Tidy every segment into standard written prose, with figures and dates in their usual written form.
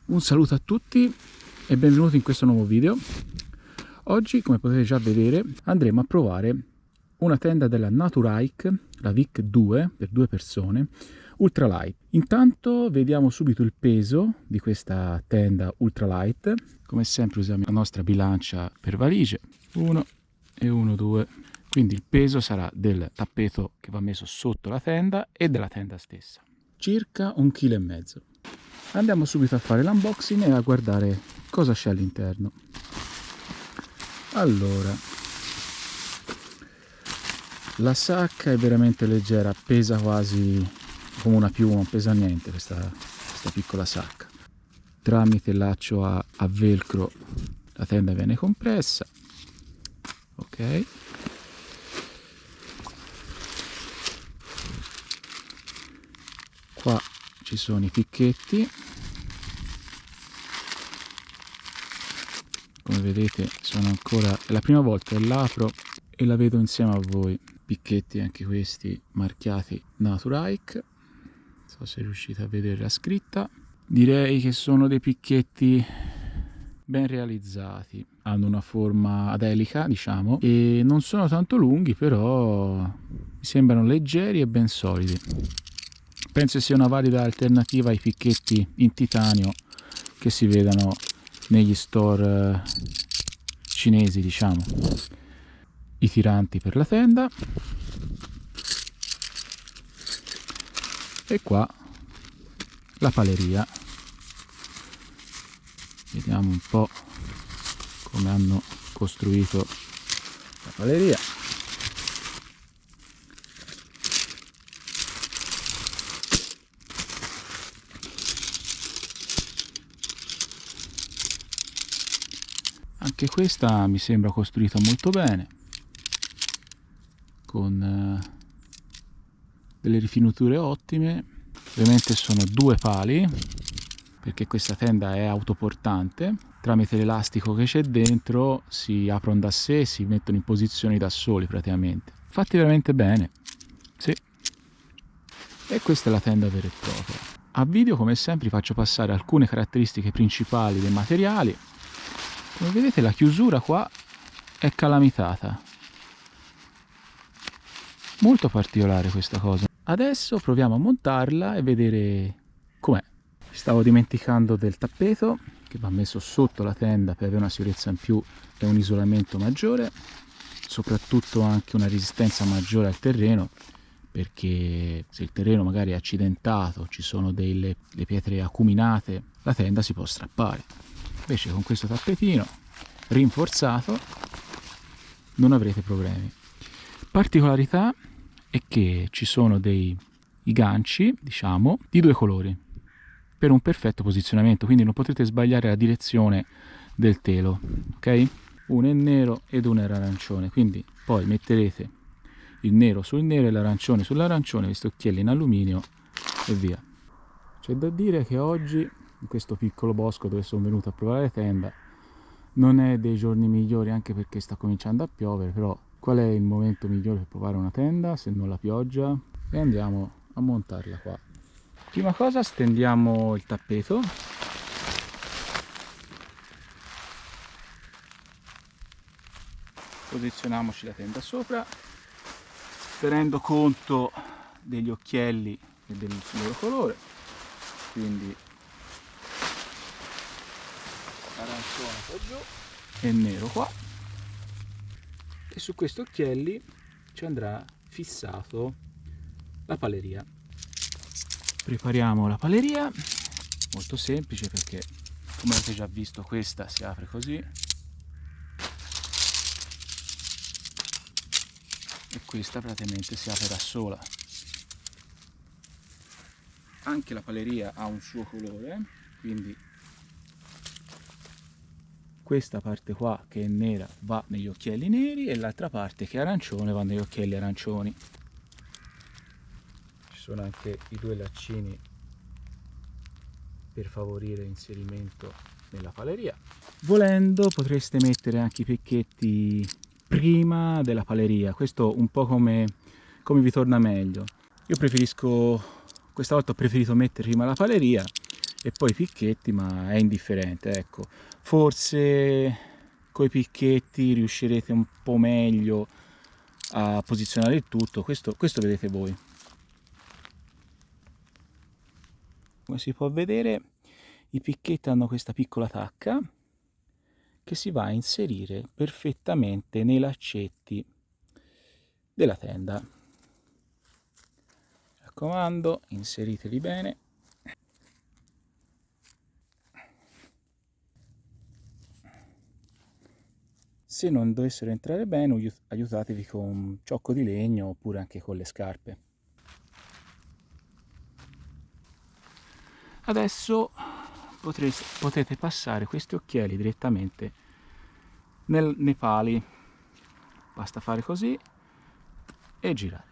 Un saluto a tutti e benvenuti in questo nuovo video. Oggi, come potete già vedere, andremo a provare una tenda della Naturhike, la Vic 2 per 2 persone, ultralight. Intanto vediamo subito il peso di questa tenda ultralight. Come sempre usiamo la nostra bilancia per valigie, 1 e 1, 2. Quindi il peso sarà del tappeto che va messo sotto la tenda e della tenda stessa. Circa 1,5 kg. Andiamo subito a fare l'unboxing e a guardare cosa c'è all'interno. Allora, la sacca è veramente leggera, pesa quasi come una piuma, non pesa niente questa piccola sacca. Tramite laccio a velcro la tenda viene compressa. Ok. Qua ci sono i picchetti, come vedete sono ancora, è la prima volta che l'apro e la vedo insieme a voi. Picchetti anche questi marchiati Naturhike, non so se riuscite a vedere la scritta. Direi che sono dei picchetti ben realizzati, hanno una forma ad elica, diciamo, e non sono tanto lunghi, però mi sembrano leggeri e ben solidi. Penso sia una valida alternativa ai picchetti in titanio che si vedano negli store cinesi, diciamo. I tiranti per la tenda. E qua la paleria. Vediamo un po' come hanno costruito la paleria. Anche questa mi sembra costruita molto bene, con delle rifiniture ottime. Ovviamente sono 2 pali, perché questa tenda è autoportante. Tramite l'elastico che c'è dentro si aprono da sé e si mettono in posizione da soli praticamente. Fatti veramente bene, sì. E questa è la tenda vera e propria. A video, come sempre, faccio passare alcune caratteristiche principali dei materiali. Come vedete la chiusura qua è calamitata, molto particolare questa cosa. Adesso proviamo a montarla e vedere com'è. Stavo dimenticando del tappeto che va messo sotto la tenda per avere una sicurezza in più e un isolamento maggiore, soprattutto anche una resistenza maggiore al terreno, perché se il terreno magari è accidentato, ci sono le pietre acuminate, la tenda si può strappare. Invece con questo tappetino rinforzato non avrete problemi. Particolarità è che ci sono i ganci, diciamo, di 2 colori per un perfetto posizionamento, quindi non potrete sbagliare la direzione del telo, ok? Uno è nero ed uno è arancione, quindi poi metterete il nero sul nero e l'arancione sull'arancione, questi occhielli in alluminio e via. C'è da dire che oggi, in questo piccolo bosco dove sono venuto a provare la tenda, non è dei giorni migliori, anche perché sta cominciando a piovere, però qual è il momento migliore per provare una tenda se non la pioggia? E andiamo a montarla qua. Prima cosa stendiamo il tappeto. Posizioniamoci la tenda sopra, tenendo conto degli occhielli e del loro colore, quindi arancione qua giù e nero qua, e su questi occhielli ci andrà fissato la paleria. Prepariamo la paleria, molto semplice perché, come avete già visto, questa si apre così e questa praticamente si apre da sola. Anche la paleria ha un suo colore, quindi questa parte qua che è nera va negli occhielli neri e l'altra parte che è arancione va negli occhielli arancioni. Ci sono anche i 2 laccini per favorire l'inserimento nella paleria. Volendo potreste mettere anche i picchetti prima della paleria, questo un po' come vi torna meglio. Io preferisco, questa volta ho preferito mettere prima la paleria e poi i picchetti, ma è indifferente, ecco. Forse coi picchetti riuscirete un po' meglio a posizionare il tutto, questo vedete voi. Come si può vedere, i picchetti hanno questa piccola tacca che si va a inserire perfettamente nei laccetti della tenda. Mi raccomando, inseriteli bene. Se non dovessero entrare bene, aiutatevi con un ciocco di legno oppure anche con le scarpe. Adesso potete passare questi occhiali direttamente nei pali. Basta fare così e girare.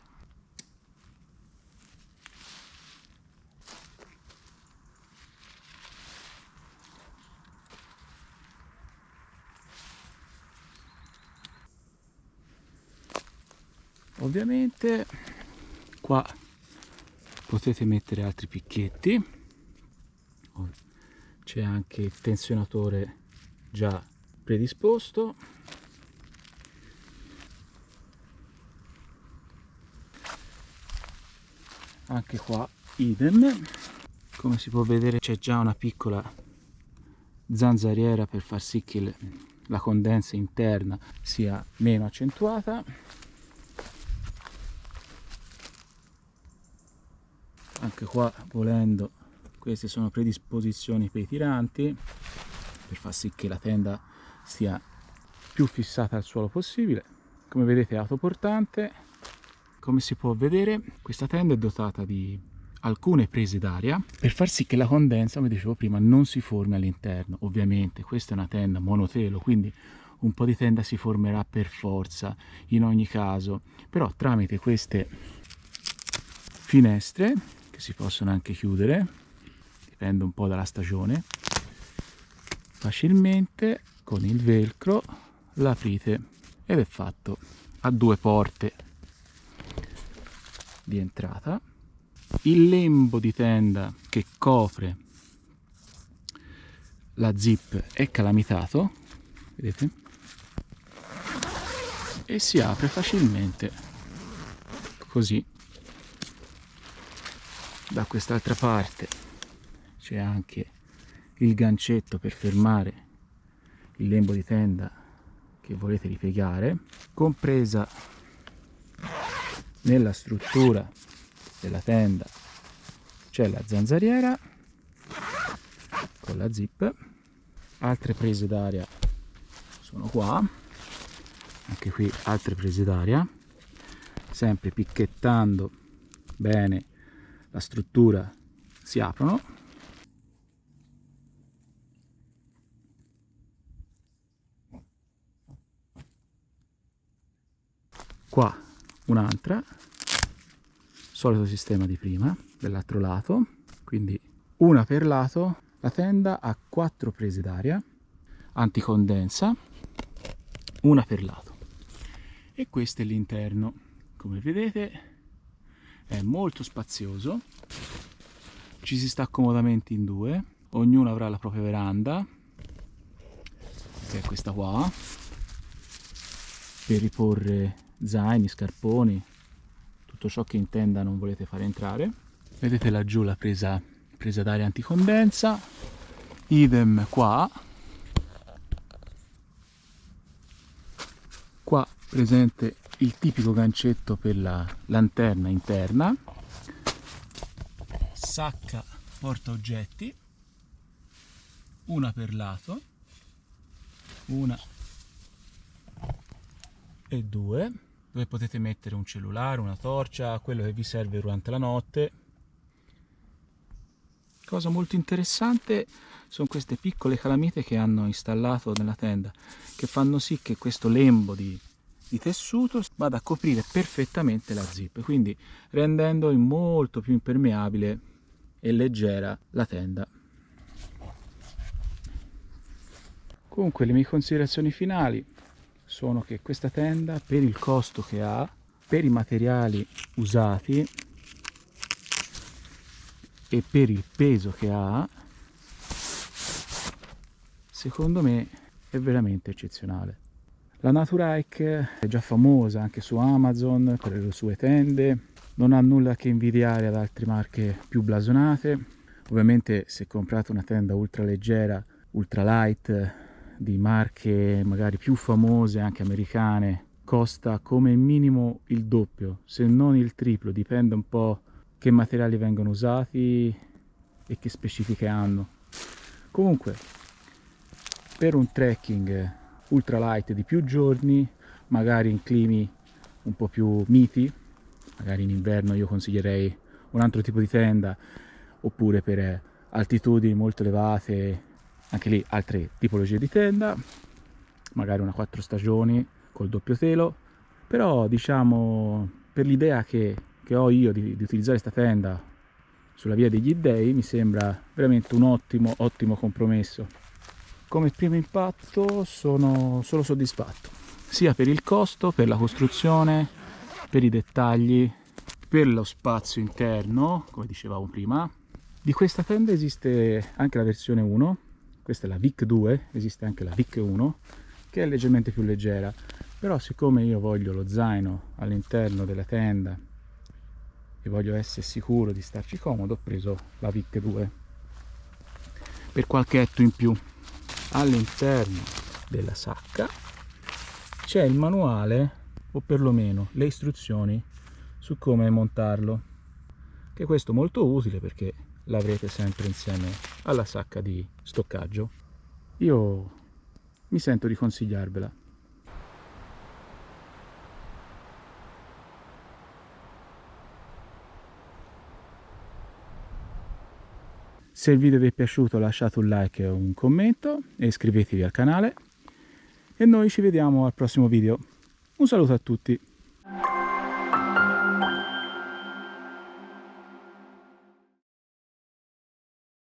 Ovviamente qua potete mettere altri picchetti, c'è anche il tensionatore già predisposto. Anche qua idem, come si può vedere c'è già una piccola zanzariera per far sì che la condensa interna sia meno accentuata. Anche qua, volendo, queste sono predisposizioni per i tiranti per far sì che la tenda sia più fissata al suolo possibile. Come vedete è autoportante. Come si può vedere questa tenda è dotata di alcune prese d'aria per far sì che la condensa, come dicevo prima, non si formi all'interno. Ovviamente questa è una tenda monotelo, quindi un po' di tenda si formerà per forza in ogni caso, però tramite queste finestre che si possono anche chiudere, dipende un po' dalla stagione, facilmente con il velcro l'aprite ed è fatto. Ha due porte di entrata. Il lembo di tenda che copre la zip è calamitato, vedete, e si apre facilmente così. Da quest'altra parte c'è anche il gancetto per fermare il lembo di tenda che volete ripiegare. Compresa nella struttura della tenda c'è la zanzariera con la zip. Altre prese d'aria sono qua, anche qui altre prese d'aria, sempre picchettando bene la struttura si aprono. Qua un'altra, solito sistema di prima, dell'altro lato, quindi una per lato. La tenda ha 4 prese d'aria anticondensa, una per lato, e questo è l'interno. Come vedete è molto spazioso, ci si sta comodamente in due, ognuno avrà la propria veranda, che è questa qua, per riporre zaini, scarponi, tutto ciò che in tenda non volete fare entrare. Vedete laggiù la presa d'aria anticondensa, idem qua presente il tipico gancetto per la lanterna interna, sacca porta oggetti, una per lato, una e due, dove potete mettere un cellulare, una torcia, quello che vi serve durante la notte. Cosa molto interessante sono queste piccole calamite che hanno installato nella tenda, che fanno sì che questo lembo di tessuto vada a coprire perfettamente la zip, quindi rendendo molto più impermeabile e leggera la tenda. Comunque le mie considerazioni finali sono che questa tenda, per il costo che ha, per i materiali usati e per il peso che ha, secondo me è veramente eccezionale. La Naturhike è già famosa anche su Amazon per le sue tende, non ha nulla che invidiare ad altre marche più blasonate. Ovviamente se comprate una tenda ultra leggera, ultra light, di marche magari più famose, anche americane, costa come minimo il doppio, se non il triplo, dipende un po' che materiali vengono usati e che specifiche hanno. Comunque, per un trekking ultralight di più giorni, magari in climi un po' più miti, magari in inverno io consiglierei un altro tipo di tenda, oppure per altitudini molto elevate, anche lì altre tipologie di tenda, magari una 4 stagioni col doppio telo. Però diciamo, per l'idea che ho io di utilizzare questa tenda sulla via degli dei, mi sembra veramente un ottimo compromesso. Come primo impatto sono solo soddisfatto, sia per il costo, per la costruzione, per i dettagli, per lo spazio interno, come dicevamo prima. Di questa tenda esiste anche la versione 1, questa è la Vic 2, esiste anche la Vic 1, che è leggermente più leggera, però siccome io voglio lo zaino all'interno della tenda e voglio essere sicuro di starci comodo, ho preso la Vic 2 per qualche etto in più. All'interno della sacca c'è il manuale, o perlomeno le istruzioni su come montarlo, che questo è molto utile perché l'avrete sempre insieme alla sacca di stoccaggio. Io mi sento di consigliarvela. Se il video vi è piaciuto lasciate un like e un commento e iscrivetevi al canale e noi ci vediamo al prossimo video. Un saluto a tutti!